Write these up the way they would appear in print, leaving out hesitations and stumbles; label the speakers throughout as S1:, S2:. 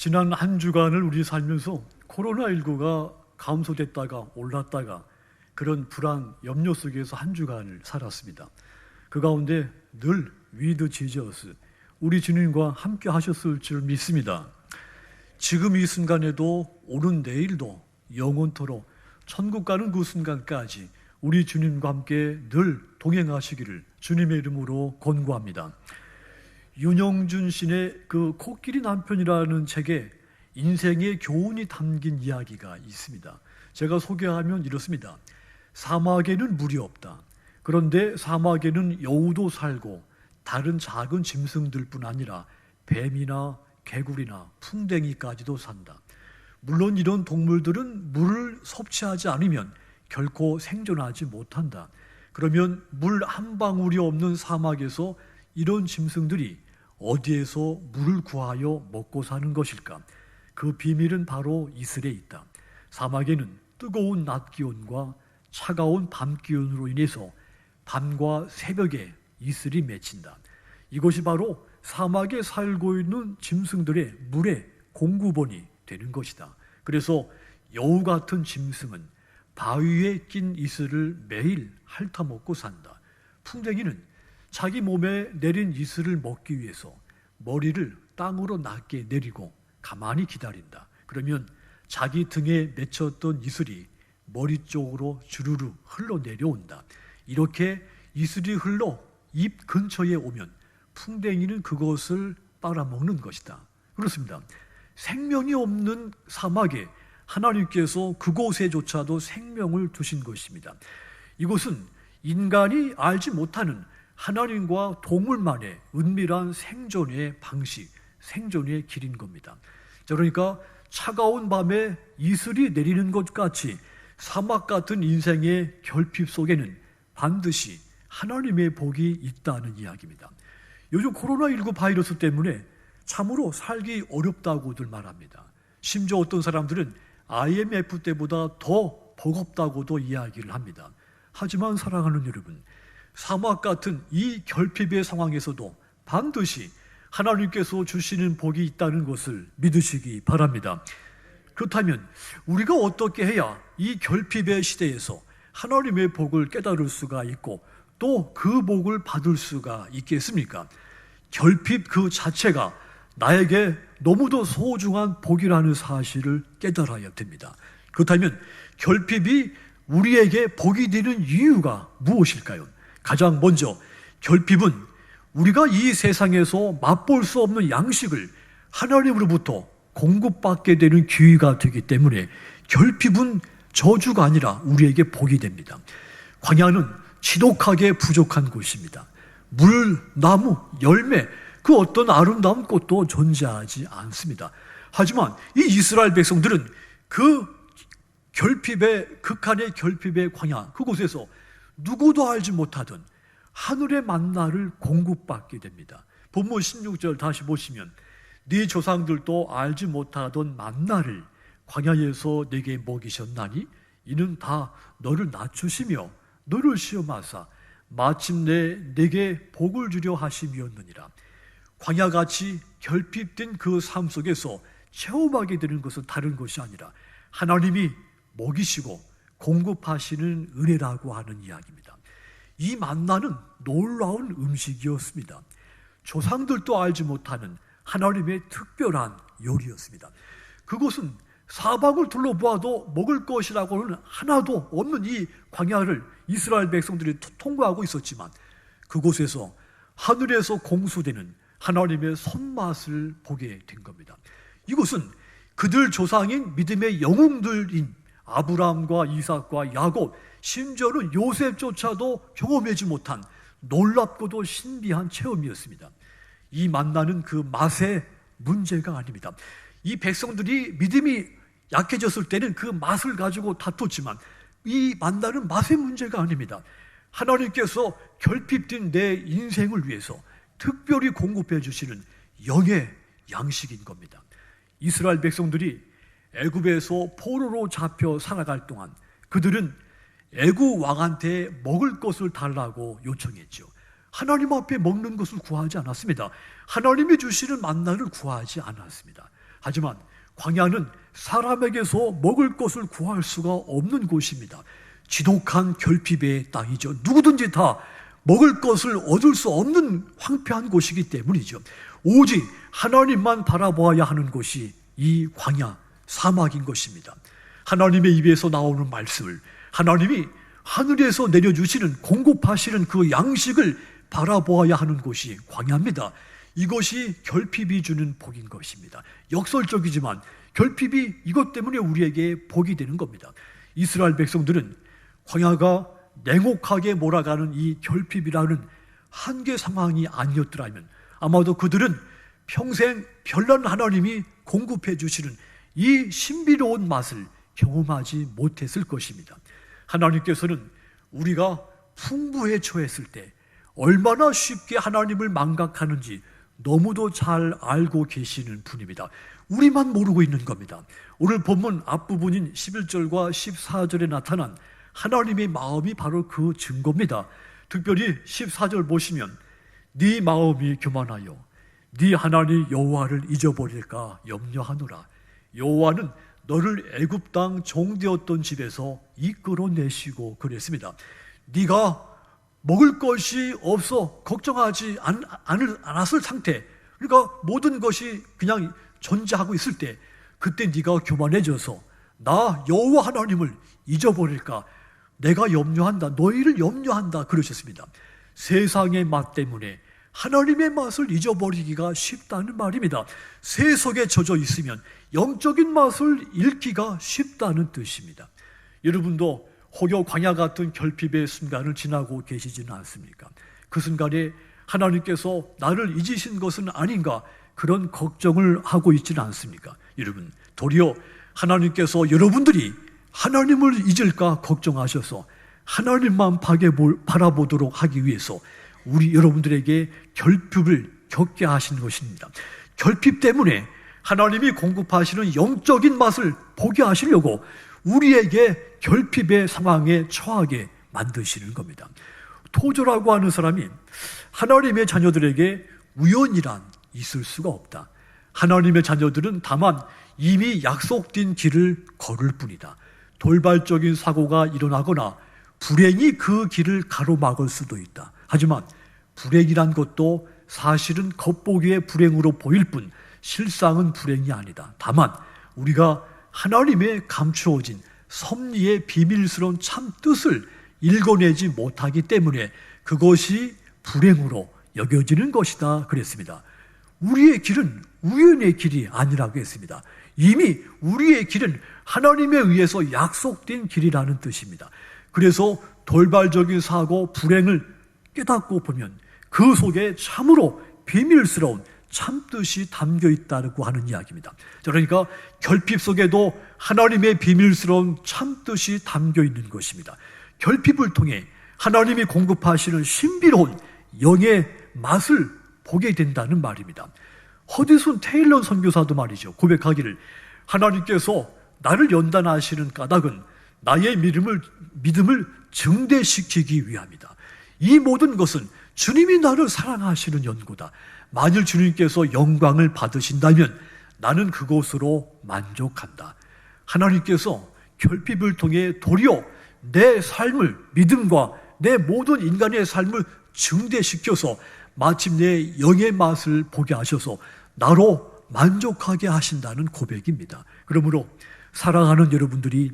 S1: 지난 한 주간을 우리 살면서 코로나19가 감소됐다가 올랐다가 그런 불안, 염려 속에서 한 주간을 살았습니다. 그 가운데 늘 위드 지저스, 우리 주님과 함께 하셨을 줄 믿습니다. 지금 이 순간에도 오는 내일도 영원토록 천국 가는 그 순간까지 우리 주님과 함께 늘 동행하시기를 주님의 이름으로 권고합니다. 윤영준 시인의 그 코끼리 남편이라는 책에 인생의 교훈이 담긴 이야기가 있습니다. 제가 소개하면 이렇습니다. 사막에는 물이 없다. 그런데 사막에는 여우도 살고 다른 작은 짐승들뿐 아니라 뱀이나 개구리나 풍뎅이까지도 산다. 물론 이런 동물들은 물을 섭취하지 않으면 결코 생존하지 못한다. 그러면 물 한 방울이 없는 사막에서 이런 짐승들이 어디에서 물을 구하여 먹고 사는 것일까? 그 비밀은 바로 이슬에 있다. 사막에는 뜨거운 낮 기온과 차가운 밤 기온으로 인해서 밤과 새벽에 이슬이 맺힌다. 이것이 바로 사막에 살고 있는 짐승들의 물의 공급원이 되는 것이다. 그래서 여우 같은 짐승은 바위에 낀 이슬을 매일 핥아먹고 산다. 풍뎅이는 자기 몸에 내린 이슬을 먹기 위해서 머리를 땅으로 낮게 내리고 가만히 기다린다. 그러면 자기 등에 맺혔던 이슬이 머리 쪽으로 주르르 흘러내려온다. 이렇게 이슬이 흘러 입 근처에 오면 풍뎅이는 그것을 빨아먹는 것이다. 그렇습니다. 생명이 없는 사막에 하나님께서 그곳에조차도 생명을 두신 것입니다. 이곳은 인간이 알지 못하는 하나님과 동물만의 은밀한 생존의 방식, 생존의 길인 겁니다. 그러니까 차가운 밤에 이슬이 내리는 것 같이 사막 같은 인생의 결핍 속에는 반드시 하나님의 복이 있다는 이야기입니다. 요즘 코로나19 바이러스 때문에 참으로 살기 어렵다고들 말합니다. 심지어 어떤 사람들은 IMF 때보다 더 버겁다고도 이야기를 합니다. 하지만 사랑하는 여러분, 사막 같은 이 결핍의 상황에서도 반드시 하나님께서 주시는 복이 있다는 것을 믿으시기 바랍니다. 그렇다면 우리가 어떻게 해야 이 결핍의 시대에서 하나님의 복을 깨달을 수가 있고 또 그 복을 받을 수가 있겠습니까? 결핍 그 자체가 나에게 너무도 소중한 복이라는 사실을 깨달아야 됩니다. 그렇다면 결핍이 우리에게 복이 되는 이유가 무엇일까요? 가장 먼저 결핍은 우리가 이 세상에서 맛볼 수 없는 양식을 하나님으로부터 공급받게 되는 기회가 되기 때문에 결핍은 저주가 아니라 우리에게 복이 됩니다. 광야는 지독하게 부족한 곳입니다. 물, 나무, 열매, 그 어떤 아름다운 꽃도 존재하지 않습니다. 하지만 이 이스라엘 백성들은 그 결핍의 극한의 결핍의 광야 그곳에서 누구도 알지 못하던 하늘의 만나를 공급받게 됩니다. 본문 16절 다시 보시면 네 조상들도 알지 못하던 만나를 광야에서 내게 먹이셨나니 이는 다 너를 낮추시며 너를 시험하사 마침내 내게 복을 주려 하심이었느니라. 광야같이 결핍된 그 삶 속에서 체험하게 되는 것은 다른 것이 아니라 하나님이 먹이시고 공급하시는 은혜라고 하는 이야기입니다. 이 만나는 놀라운 음식이었습니다. 조상들도 알지 못하는 하나님의 특별한 요리였습니다. 그곳은 사방을 둘러보아도 먹을 것이라고는 하나도 없는 이 광야를 이스라엘 백성들이 통과하고 있었지만 그곳에서 하늘에서 공수되는 하나님의 손맛을 보게 된 겁니다. 이곳은 그들 조상인 믿음의 영웅들인 아브라함과 이삭과 야곱, 심지어는 요셉조차도 경험하지 못한 놀랍고도 신비한 체험이었습니다. 이 만나는 그 맛의 문제가 아닙니다. 이 백성들이 믿음이 약해졌을 때는 그 맛을 가지고 다퉜지만 이 만나는 맛의 문제가 아닙니다. 하나님께서 결핍된 내 인생을 위해서 특별히 공급해 주시는 영의 양식인 겁니다. 이스라엘 백성들이 애굽에서 포로로 잡혀 살아갈 동안 그들은 애굽 왕한테 먹을 것을 달라고 요청했죠. 하나님 앞에 먹는 것을 구하지 않았습니다. 하나님이 주시는 만나를 구하지 않았습니다. 하지만 광야는 사람에게서 먹을 것을 구할 수가 없는 곳입니다. 지독한 결핍의 땅이죠. 누구든지 다 먹을 것을 얻을 수 없는 황폐한 곳이기 때문이죠. 오직 하나님만 바라보아야 하는 곳이 이 광야, 사막인 것입니다. 하나님의 입에서 나오는 말씀을, 하나님이 하늘에서 내려주시는 공급하시는 그 양식을 바라보아야 하는 곳이 광야입니다. 이것이 결핍이 주는 복인 것입니다. 역설적이지만 결핍이 이것 때문에 우리에게 복이 되는 겁니다. 이스라엘 백성들은 광야가 냉혹하게 몰아가는 이 결핍이라는 한계 상황이 아니었더라면 아마도 그들은 평생 별난 하나님이 공급해 주시는 이 신비로운 맛을 경험하지 못했을 것입니다. 하나님께서는 우리가 풍부에 처했을 때 얼마나 쉽게 하나님을 망각하는지 너무도 잘 알고 계시는 분입니다. 우리만 모르고 있는 겁니다. 오늘 본문 앞부분인 11절과 14절에 나타난 하나님의 마음이 바로 그 증거입니다. 특별히 14절 보시면 네 마음이 교만하여 네 하나님 여호와를 잊어버릴까 염려하노라. 여호와는 너를 애굽 땅 종되었던 집에서 이끌어내시고 그랬습니다. 네가 먹을 것이 없어 걱정하지 않았을 상태, 그러니까 모든 것이 그냥 존재하고 있을 때 그때 네가 교만해져서 나 여호와 하나님을 잊어버릴까 내가 염려한다, 너희를 염려한다 그러셨습니다. 세상의 맛 때문에 하나님의 맛을 잊어버리기가 쉽다는 말입니다. 세속에 젖어 있으면 영적인 맛을 잃기가 쉽다는 뜻입니다. 여러분도 혹여 광야 같은 결핍의 순간을 지나고 계시지는 않습니까? 그 순간에 하나님께서 나를 잊으신 것은 아닌가 그런 걱정을 하고 있지는 않습니까? 여러분, 도리어 하나님께서 여러분들이 하나님을 잊을까 걱정하셔서 하나님만 바라보도록 하기 위해서 우리 여러분들에게 결핍을 겪게 하신 것입니다. 결핍 때문에 하나님이 공급하시는 영적인 맛을 보게 하시려고 우리에게 결핍의 상황에 처하게 만드시는 겁니다. 토저라고 하는 사람이 하나님의 자녀들에게 우연이란 있을 수가 없다. 하나님의 자녀들은 다만 이미 약속된 길을 걸을 뿐이다. 돌발적인 사고가 일어나거나 불행이 그 길을 가로막을 수도 있다. 하지만 불행이란 것도 사실은 겉보기에 불행으로 보일 뿐 실상은 불행이 아니다. 다만 우리가 하나님의 감추어진 섭리의 비밀스러운 참 뜻을 읽어내지 못하기 때문에 그것이 불행으로 여겨지는 것이다 그랬습니다. 우리의 길은 우연의 길이 아니라고 했습니다. 이미 우리의 길은 하나님에 의해서 약속된 길이라는 뜻입니다. 그래서 돌발적인 사고, 불행을 깨닫고 보면 그 속에 참으로 비밀스러운 참뜻이 담겨 있다고 하는 이야기입니다. 그러니까 결핍 속에도 하나님의 비밀스러운 참뜻이 담겨 있는 것입니다. 결핍을 통해 하나님이 공급하시는 신비로운 영의 맛을 보게 된다는 말입니다. 허디슨 테일러 선교사도 말이죠. 고백하기를 하나님께서 나를 연단하시는 까닭은 나의 믿음을 증대시키기 위함이다. 이 모든 것은 주님이 나를 사랑하시는 연고다. 만일 주님께서 영광을 받으신다면 나는 그것으로 만족한다. 하나님께서 결핍을 통해 도리어 내 삶을, 믿음과 내 모든 인간의 삶을 증대시켜서 마침내 영의 맛을 보게 하셔서 나로 만족하게 하신다는 고백입니다. 그러므로 사랑하는 여러분들이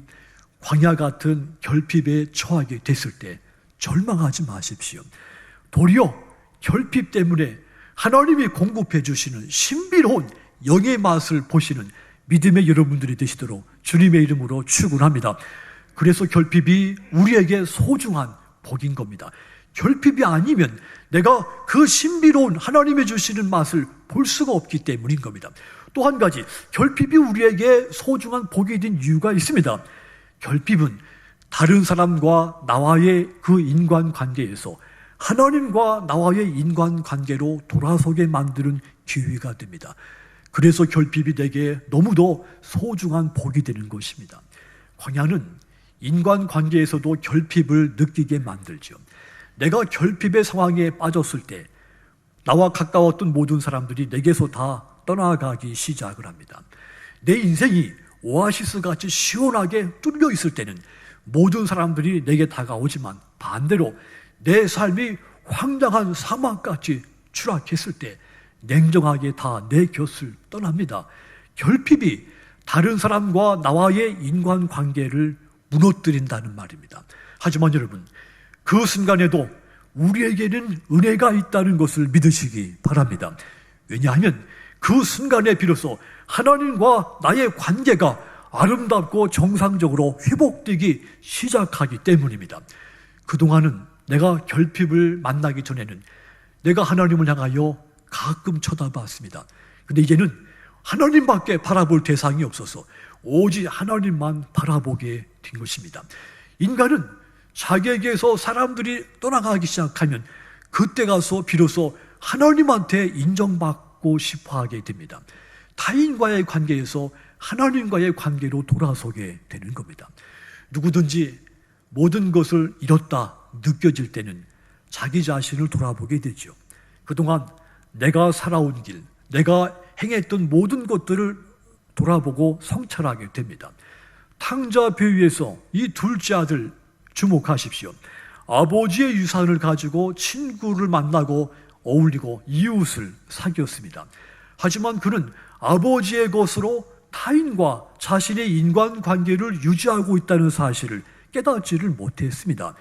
S1: 광야 같은 결핍에 처하게 됐을 때 절망하지 마십시오. 도리어 결핍 때문에 하나님이 공급해 주시는 신비로운 영의 맛을 보시는 믿음의 여러분들이 되시도록 주님의 이름으로 축원합니다. 그래서 결핍이 우리에게 소중한 복인 겁니다. 결핍이 아니면 내가 그 신비로운 하나님이 주시는 맛을 볼 수가 없기 때문인 겁니다. 또 한 가지, 결핍이 우리에게 소중한 복이 된 이유가 있습니다. 결핍은 다른 사람과 나와의 그 인간관계에서 하나님과 나와의 인간관계로 돌아서게 만드는 기회가 됩니다. 그래서 결핍이 내게 너무도 소중한 복이 되는 것입니다. 광야는 인간관계에서도 결핍을 느끼게 만들죠. 내가 결핍의 상황에 빠졌을 때 나와 가까웠던 모든 사람들이 내게서 다 떠나가기 시작을 합니다. 내 인생이 오아시스같이 시원하게 뚫려 있을 때는 모든 사람들이 내게 다가오지만, 반대로 내 삶이 황량한 사막같이 추락했을 때 냉정하게 다 내 곁을 떠납니다. 결핍이 다른 사람과 나와의 인간관계를 무너뜨린다는 말입니다. 하지만 여러분, 그 순간에도 우리에게는 은혜가 있다는 것을 믿으시기 바랍니다. 왜냐하면 그 순간에 비로소 하나님과 나의 관계가 아름답고 정상적으로 회복되기 시작하기 때문입니다. 그동안은 내가 결핍을 만나기 전에는 내가 하나님을 향하여 가끔 쳐다봤습니다. 근데 이제는 하나님밖에 바라볼 대상이 없어서 오직 하나님만 바라보게 된 것입니다. 인간은 자기에게서 사람들이 떠나가기 시작하면 그때 가서 비로소 하나님한테 인정받고 싶어 하게 됩니다. 타인과의 관계에서 하나님과의 관계로 돌아서게 되는 겁니다. 누구든지 모든 것을 잃었다 느껴질 때는 자기 자신을 돌아보게 되죠. 그동안 내가 살아온 길, 내가 행했던 모든 것들을 돌아보고 성찰하게 됩니다. 탕자 비유에서 이 둘째 아들 주목하십시오. 아버지의 유산을 가지고 친구를 만나고 어울리고 이웃을 사귀었습니다. 하지만 그는 아버지의 것으로 타인과 자신의 인간관계를 유지하고 있다는 사실을 깨닫지를 못했습니다.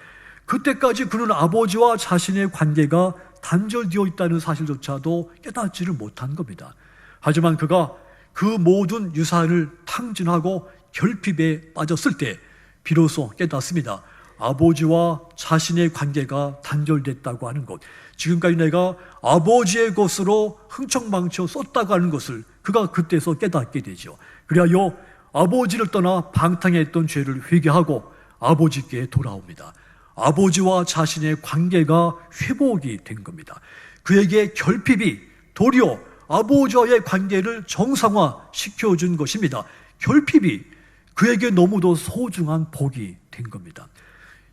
S1: 그때까지 그는 아버지와 자신의 관계가 단절되어 있다는 사실조차도 깨닫지를 못한 겁니다. 하지만 그가 그 모든 유산을 탕진하고 결핍에 빠졌을 때 비로소 깨닫습니다. 아버지와 자신의 관계가 단절됐다고 하는 것, 지금까지 내가 아버지의 것으로 흥청망청 썼다고 하는 것을 그가 그때서 깨닫게 되죠. 그리하여 아버지를 떠나 방탕했던 죄를 회개하고 아버지께 돌아옵니다. 아버지와 자신의 관계가 회복이 된 겁니다. 그에게 결핍이 도리어 아버지와의 관계를 정상화시켜준 것입니다. 결핍이 그에게 너무도 소중한 복이 된 겁니다.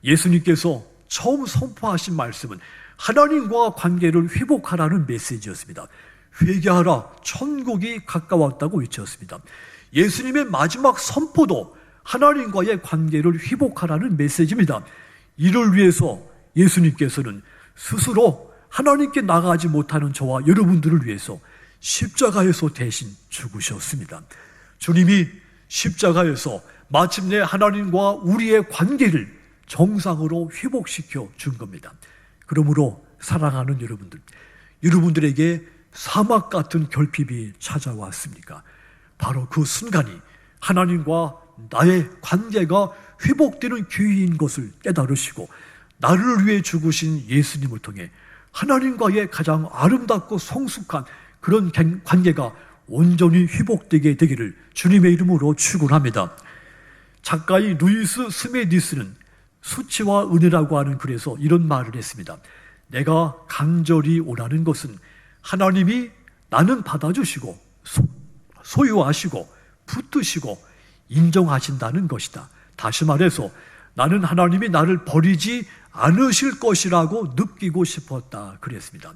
S1: 예수님께서 처음 선포하신 말씀은 하나님과 관계를 회복하라는 메시지였습니다. 회개하라, 천국이 가까웠다고 외쳤습니다. 예수님의 마지막 선포도 하나님과의 관계를 회복하라는 메시지입니다. 이를 위해서 예수님께서는 스스로 하나님께 나가지 못하는 저와 여러분들을 위해서 십자가에서 대신 죽으셨습니다. 주님이 십자가에서 마침내 하나님과 우리의 관계를 정상으로 회복시켜 준 겁니다. 그러므로 사랑하는 여러분들, 여러분들에게 사막 같은 결핍이 찾아왔습니까? 바로 그 순간이 하나님과 나의 관계가 회복되는 기회인 것을 깨달으시고 나를 위해 죽으신 예수님을 통해 하나님과의 가장 아름답고 성숙한 그런 관계가 온전히 회복되게 되기를 주님의 이름으로 축원합니다. 작가인 루이스 스메디스는 수치와 은혜라고 하는 글에서 이런 말을 했습니다. 내가 간절히 원하는 것은 하나님이 나는 받아주시고 소유하시고 붙드시고 인정하신다는 것이다. 다시 말해서 나는 하나님이 나를 버리지 않으실 것이라고 느끼고 싶었다 그랬습니다.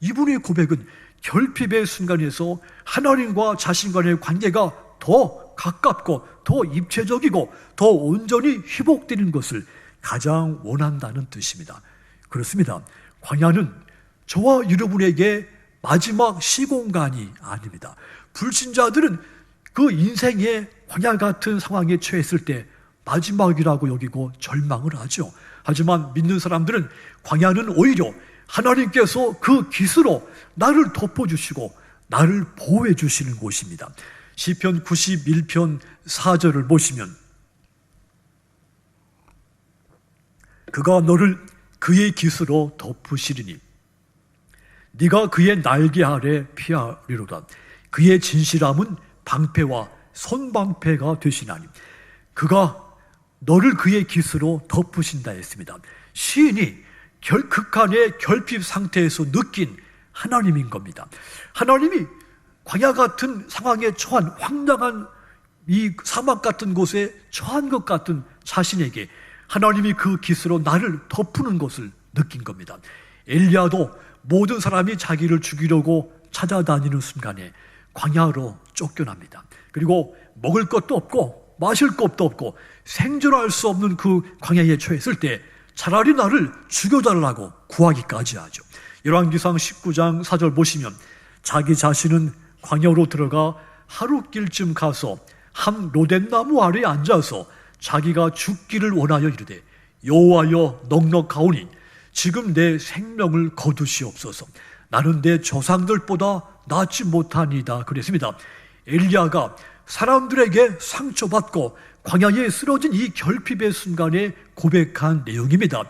S1: 이분의 고백은 결핍의 순간에서 하나님과 자신 간의 관계가 더 가깝고 더 입체적이고 더 온전히 회복되는 것을 가장 원한다는 뜻입니다. 그렇습니다. 광야는 저와 여러분에게 마지막 시공간이 아닙니다. 불신자들은 그 인생의 광야 같은 상황에 처했을 때 마지막이라고 여기고 절망을 하죠. 하지만 믿는 사람들은 광야는 오히려 하나님께서 그 깃으로 나를 덮어주시고 나를 보호해 주시는 곳입니다. 시편 91편 4절을 보시면 그가 너를 그의 깃으로 덮으시리니 네가 그의 날개 아래 피하리로다. 그의 진실함은 방패와 손방패가 되시나니 그가 너를 그의 깃으로 덮으신다 했습니다. 시인이 극한의 결핍 상태에서 느낀 하나님인 겁니다. 하나님이 광야 같은 상황에 처한 황량한 이 사막 같은 곳에 처한 것 같은 자신에게 하나님이 그 깃으로 나를 덮는 것을 느낀 겁니다. 엘리야도 모든 사람이 자기를 죽이려고 찾아다니는 순간에 광야로 쫓겨납니다. 그리고 먹을 것도 없고 마실 것도 없고 생존할 수 없는 그 광야에 처했을 때 차라리 나를 죽여달라고 구하기까지 하죠. 열왕기상 19장 4절 보시면 자기 자신은 광야로 들어가 하루길쯤 가서 한 로뎀나무 아래에 앉아서 자기가 죽기를 원하여 이르되 여호와여 넉넉하오니 지금 내 생명을 거두시옵소서. 나는 내 조상들보다 낫지 못하니이다 그랬습니다. 엘리야가 사람들에게 상처받고 광야에 쓰러진 이 결핍의 순간에 고백한 내용입니다.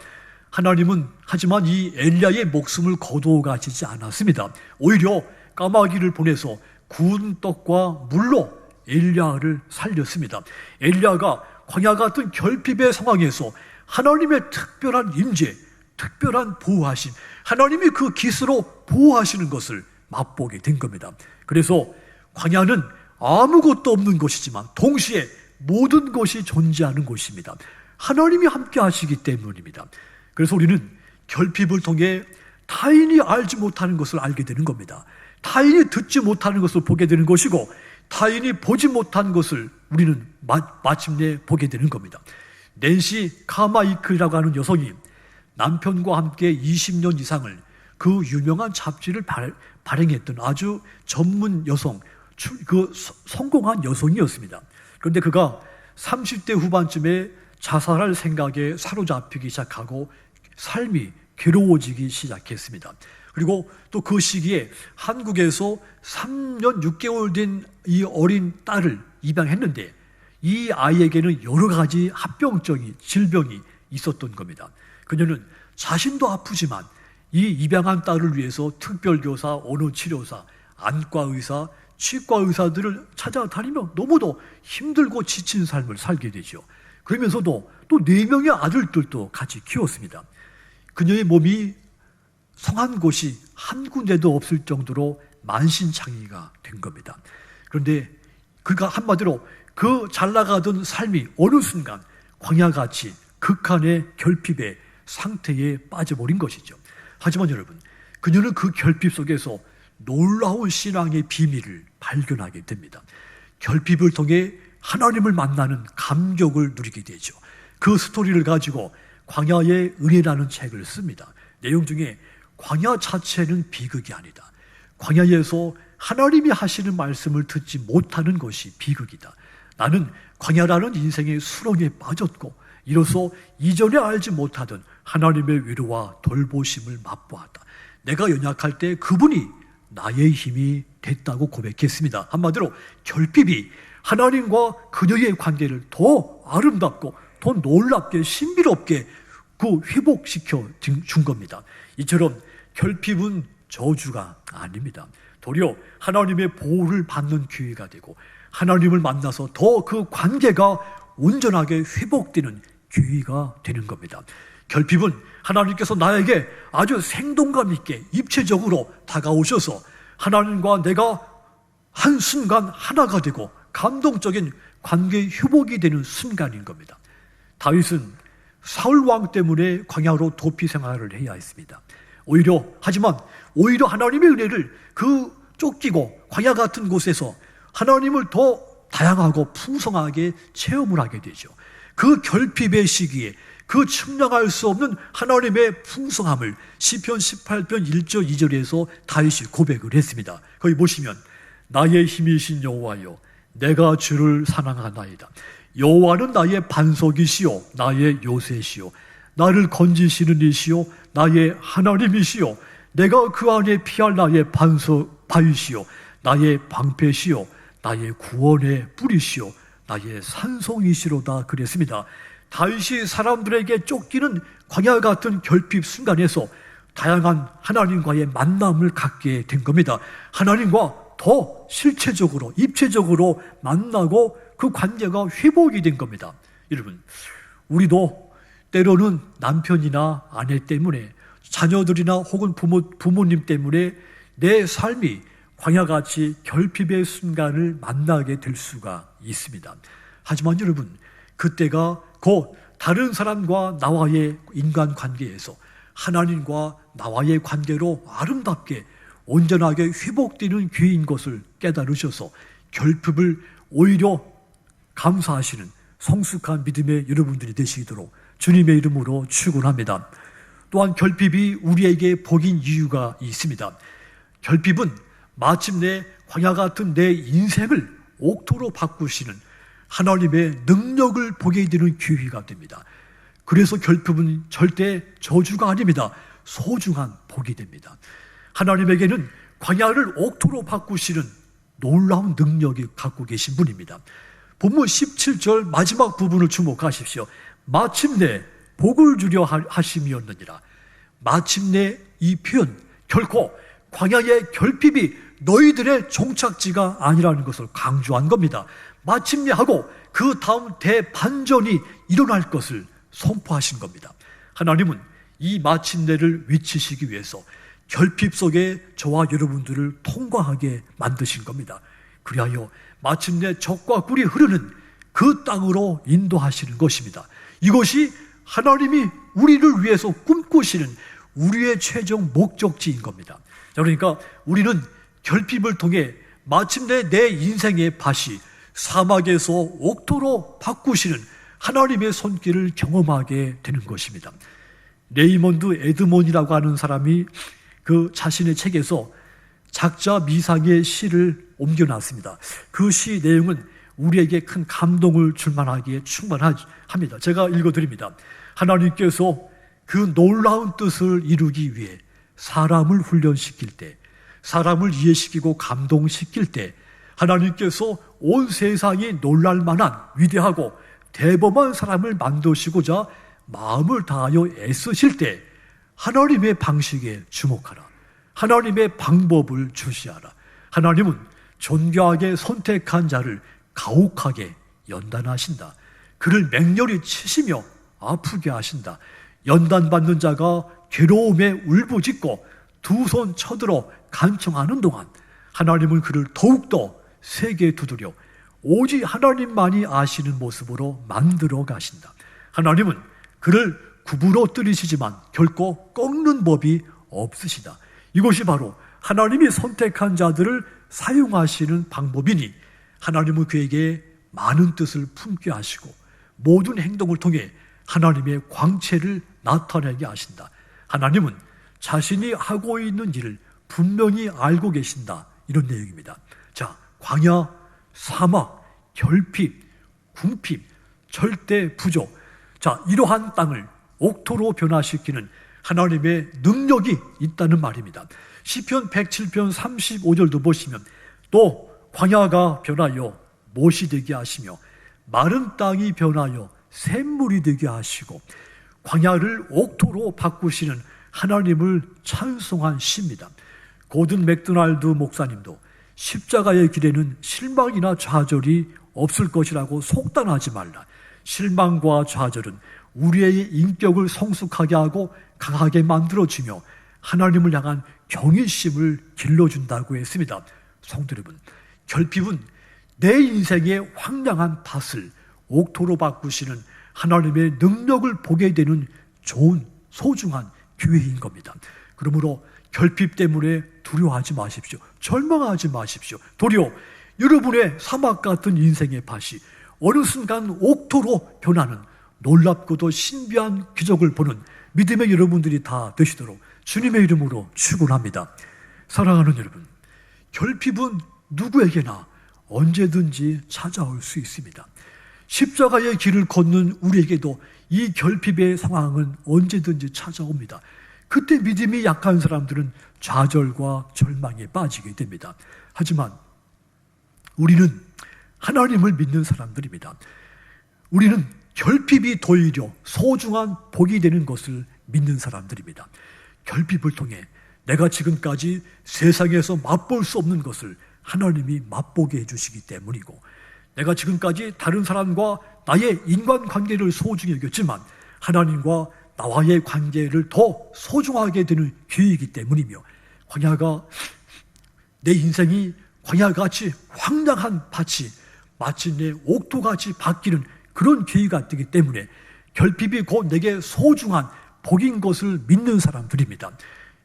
S1: 하나님은 하지만 이 엘리야의 목숨을 거두어 가시지 않았습니다. 오히려 까마귀를 보내서 구운 떡과 물로 엘리야를 살렸습니다. 엘리야가 광야 같은 결핍의 상황에서 하나님의 특별한 임재, 특별한 보호하심, 하나님이 그 깃으로 보호하시는 것을 맛보게 된 겁니다. 그래서 광야는 아무것도 없는 곳이지만 동시에 모든 것이 존재하는 곳입니다. 하나님이 함께 하시기 때문입니다. 그래서 우리는 결핍을 통해 타인이 알지 못하는 것을 알게 되는 겁니다. 타인이 듣지 못하는 것을 보게 되는 것이고 타인이 보지 못한 것을 우리는 마침내 보게 되는 겁니다. 낸시 카마이클이라고 하는 여성이 남편과 함께 20년 이상을 그 유명한 잡지를 발행했던 아주 전문 여성, 그 성공한 여성이었습니다. 그런데 그가 30대 후반쯤에 자살할 생각에 사로잡히기 시작하고 삶이 괴로워지기 시작했습니다. 그리고 또 그 시기에 한국에서 3년 6개월 된 이 어린 딸을 입양했는데 이 아이에게는 여러 가지 합병증이, 질병이 있었던 겁니다. 그녀는 자신도 아프지만 이 입양한 딸을 위해서 특별교사, 언어치료사, 안과의사, 치과의사들을 찾아다니며 너무도 힘들고 지친 삶을 살게 되죠. 그러면서도 또 4명의 아들들도 같이 키웠습니다. 그녀의 몸이 성한 곳이 한 군데도 없을 정도로 만신창이가 된 겁니다. 그런데 그가 한마디로 그 잘나가던 삶이 어느 순간 광야같이 극한의 결핍의 상태에 빠져버린 것이죠. 하지만 여러분, 그녀는 그 결핍 속에서 놀라운 신앙의 비밀을 발견하게 됩니다. 결핍을 통해 하나님을 만나는 감격을 누리게 되죠. 그 스토리를 가지고 광야의 은혜라는 책을 씁니다. 내용 중에 광야 자체는 비극이 아니다. 광야에서 하나님이 하시는 말씀을 듣지 못하는 것이 비극이다. 나는 광야라는 인생의 수렁에 빠졌고 이로써 이전에 알지 못하던 하나님의 위로와 돌보심을 맛보았다. 내가 연약할 때 그분이 나의 힘이 됐다고 고백했습니다. 한마디로 결핍이 하나님과 그녀의 관계를 더 아름답고 더 놀랍게 신비롭게 회복시켜 준 겁니다. 이처럼 결핍은 저주가 아닙니다. 도리어 하나님의 보호를 받는 기회가 되고 하나님을 만나서 더 그 관계가 온전하게 회복되는 기회가 되는 겁니다. 결핍은 하나님께서 나에게 아주 생동감 있게 입체적으로 다가오셔서 하나님과 내가 한순간 하나가 되고 감동적인 관계 회복이 되는 순간인 겁니다. 다윗은 사울 왕 때문에 광야로 도피 생활을 해야 했습니다. 하지만 오히려 하나님의 은혜를 그 쫓기고 광야 같은 곳에서 하나님을 더 다양하고 풍성하게 체험을 하게 되죠. 그 결핍의 시기에 그 측량할 수 없는 하나님의 풍성함을 시편 18편 1절 2절에서 다윗이 고백을 했습니다. 거기 보시면 나의 힘이신 여호와여 내가 주를 사랑하나이다. 여호와는 나의 반석이시요 나의 요새시요 나를 건지시는 이시요 나의 하나님이시요 내가 그 안에 피할 나의 바위시요 나의 방패시요 나의 구원의 뿌리시요 나의 산성이시로다 그랬습니다. 다윗이 사람들에게 쫓기는 광야 같은 결핍 순간에서 다양한 하나님과의 만남을 갖게 된 겁니다. 하나님과 더 실체적으로 입체적으로 만나고 그 관계가 회복이 된 겁니다. 여러분, 우리도 때로는 남편이나 아내 때문에 자녀들이나 혹은 부모님 때문에 내 삶이 광야같이 결핍의 순간을 만나게 될 수가 있습니다. 하지만 여러분, 그때가 곧 다른 사람과 나와의 인간관계에서 하나님과 나와의 관계로 아름답게 온전하게 회복되는 기회인 것을 깨달으셔서 결핍을 오히려 감사하시는 성숙한 믿음의 여러분들이 되시도록 주님의 이름으로 축원합니다. 또한 결핍이 우리에게 복인 이유가 있습니다. 결핍은 마침내 광야 같은 내 인생을 옥토로 바꾸시는 하나님의 능력을 보게 되는 기회가 됩니다. 그래서 결핍은 절대 저주가 아닙니다. 소중한 복이 됩니다. 하나님에게는 광야를 옥토로 바꾸시는 놀라운 능력이 갖고 계신 분입니다. 본문 17절 마지막 부분을 주목하십시오. 마침내 복을 주려 하심이었느니라. 마침내 이 표현, 결코 광야의 결핍이 너희들의 종착지가 아니라는 것을 강조한 겁니다. 마침내 하고 그 다음 대반전이 일어날 것을 선포하신 겁니다. 하나님은 이 마침내를 외치시기 위해서 결핍 속에 저와 여러분들을 통과하게 만드신 겁니다. 그리하여 마침내 젖과 꿀이 흐르는 그 땅으로 인도하시는 것입니다. 이것이 하나님이 우리를 위해서 꿈꾸시는 우리의 최종 목적지인 겁니다. 그러니까 우리는 결핍을 통해 마침내 내 인생의 밭이 사막에서 옥토로 바꾸시는 하나님의 손길을 경험하게 되는 것입니다. 레이먼드 에드몬이라고 하는 사람이 그 자신의 책에서 작자 미상의 시를 옮겨놨습니다. 그 시 내용은 우리에게 큰 감동을 줄 만하기에 충분합니다. 제가 읽어드립니다. 하나님께서 그 놀라운 뜻을 이루기 위해 사람을 훈련시킬 때, 사람을 이해시키고 감동시킬 때 하나님께서 온 세상이 놀랄 만한 위대하고 대범한 사람을 만드시고자 마음을 다하여 애쓰실 때 하나님의 방식에 주목하라. 하나님의 방법을 주시하라. 하나님은 존귀하게 선택한 자를 가혹하게 연단하신다. 그를 맹렬히 치시며 아프게 하신다. 연단받는 자가 괴로움에 울부짖고 두 손 쳐들어 간청하는 동안 하나님은 그를 더욱더 세게 두드려 오직 하나님만이 아시는 모습으로 만들어 가신다. 하나님은 그를 굽으러 뜨리시지만 결코 꺾는 법이 없으시다. 이것이 바로 하나님이 선택한 자들을 사용하시는 방법이니 하나님은 그에게 많은 뜻을 품게 하시고 모든 행동을 통해 하나님의 광채를 나타내게 하신다. 하나님은 자신이 하고 있는 일을 분명히 알고 계신다. 이런 내용입니다. 자, 광야, 사막, 결핍, 궁핍, 절대 부족. 자, 이러한 땅을 옥토로 변화시키는 하나님의 능력이 있다는 말입니다. 시편 107편 35절도 보시면 또 광야가 변하여 못이 되게 하시며 마른 땅이 변하여 샘물이 되게 하시고 광야를 옥토로 바꾸시는 하나님을 찬송한 시입니다. 고든 맥도날드 목사님도 십자가의 길에는 실망이나 좌절이 없을 것이라고 속단하지 말라. 실망과 좌절은 우리의 인격을 성숙하게 하고 강하게 만들어주며 하나님을 향한 경외심을 길러준다고 했습니다. 성도 여러분, 결핍은 내 인생의 황량한 밭을 옥토로 바꾸시는 하나님의 능력을 보게 되는 좋은 소중한 기회인 겁니다. 그러므로 결핍 때문에 두려워하지 마십시오. 절망하지 마십시오. 도리어 여러분의 사막 같은 인생의 밭이 어느 순간 옥토로 변하는 놀랍고도 신비한 기적을 보는 믿음의 여러분들이 다 되시도록 주님의 이름으로 축원합니다. 사랑하는 여러분, 결핍은 누구에게나 언제든지 찾아올 수 있습니다. 십자가의 길을 걷는 우리에게도 이 결핍의 상황은 언제든지 찾아옵니다. 그때 믿음이 약한 사람들은 좌절과 절망에 빠지게 됩니다. 하지만 우리는 하나님을 믿는 사람들입니다. 우리는 결핍이 도리어 소중한 복이 되는 것을 믿는 사람들입니다. 결핍을 통해 내가 지금까지 세상에서 맛볼 수 없는 것을 하나님이 맛보게 해주시기 때문이고, 내가 지금까지 다른 사람과 나의 인간관계를 소중히 여겼지만 하나님과 나와의 관계를 더 소중하게 되는 기회이기 때문이며, 광야가 내 인생이 광야같이 황량한 밭이 마침내 옥토같이 바뀌는 그런 기회가 되기 때문에 결핍이 곧 내게 소중한 복인 것을 믿는 사람들입니다.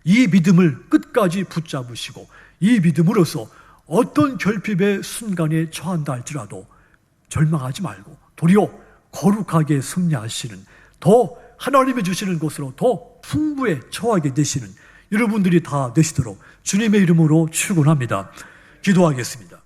S1: 이 믿음을 끝까지 붙잡으시고 이 믿음으로써 어떤 결핍의 순간에 처한다 할지라도 절망하지 말고 도리어 거룩하게 승리하시는, 더 하나님이 주시는 것으로 더 풍부에 처하게 되시는 여러분들이 다 되시도록 주님의 이름으로 축원합니다. 기도하겠습니다.